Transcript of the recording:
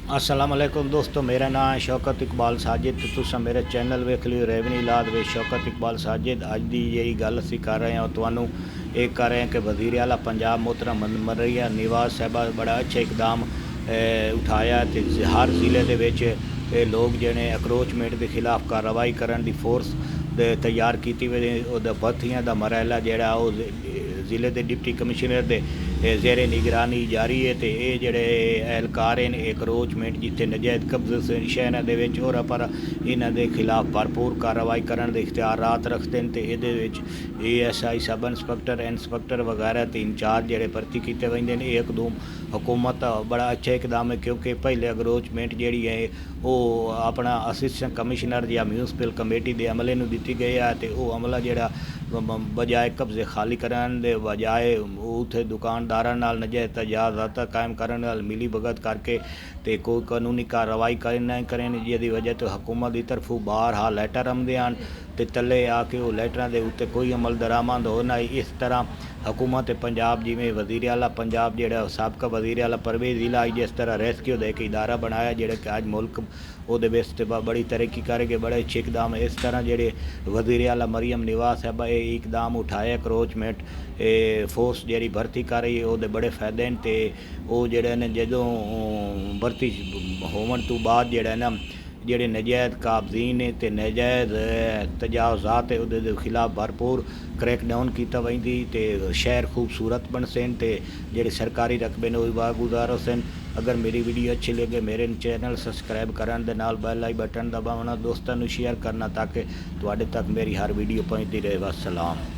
अस्सलाम वालेकुम दोस्तों, मेरा नाम है शौकत इकबाल साजिद ते तुसां मेरे चैनल वेख लियो रेवनी लाद वे शौकत इकबाल साजिद। अज की जी गल असीं कर रहे हैं तुहानू ये कर रहे हैं कि वज़ीर आला पंजाब मोहतरम मरियम नवाज़ साहबा बड़ा अच्छा इकदाम उठाया तो हर ज़िले दे विच लोग जिहड़े अक्रोचमेंट के खिलाफ कार्रवाई करन दी फोर्स तैयार की भर्थियां दा मरहला जिहड़ा ज़िले के डिप्टी कमिश्नर के जेरे निगरानी जारी है। तो ये जोड़े एहलकार हैं अक्रोचमेंट जिते नजायज़ कब्जे शहर के और पर इन्हों के खिलाफ भरपूर कार्रवाई करने के इख्तियारात रखते हैं। तो ये ASI सब इंस्पैक्टर वगैरह तो इंचार्ज जोड़े भर्ती किए वेंदे हैं। एक दो हुकूमत बड़ा अच्छा इकदाम है क्योंकि पहले अक्रोचमेंट जी है वो अपना असिस्टेंट कमिश्नर या म्यूनसिपल कमेटी के अमले में दी गई है। तो वह अमला जोड़ा बजाय कब्जे खाली करने के बजाय उत्थे दुकानदारों नजायज़ तजावज़ात कायम करने मिली भगत करके तो कोई कानूनी कार्रवाई करें जिसकी वजह तो हुकूमत की तरफों बाहर हाल लैटर आते हैं तो तले आके वो लैटरां के उत्ते कोई अमल दरामद हो ना। इस तरह हुकूमत पंजाब जिमें वज़ीर आला पंजाब जो साबका वज़ीर आला परवेज़ इलाही जिस तरह रेस्क्यू का एक इदारा बनाया जोड़ा कि अज मुल्क वो बड़ी तरक्की करेगी, बड़े अच्छे इकदाम। इस तरह जोड़े वज़ीर आला मरियम नवाज़ साहबा ये इकदाम उठाए अक्रोचमेंट फोर्स जी भर्ती कर रही है वो बड़े फायदे हैं। तो वो जोड़े ने जो भर्ती होवन तो बाद जोड़ा ना जोड़े नजायज़ काबजीन ने तो नजायज़ तजावज़ात है उहदे खिलाफ भरपूर क्रैकडाउन किया वेंदी तो शहर खूबसूरत बन सन तो जोड़े सरकारी रकबे ने वागुजार हो सन। अगर मेरी वीडियो अच्छी लगे मेरे चैनल सबसक्राइब करने दे नाल बैल आई बटन दबाना, दोस्तों शेयर करना ताकि तुहाडे तक मेरी हर वीडियो पहुँचती रहे। वस्सलाम।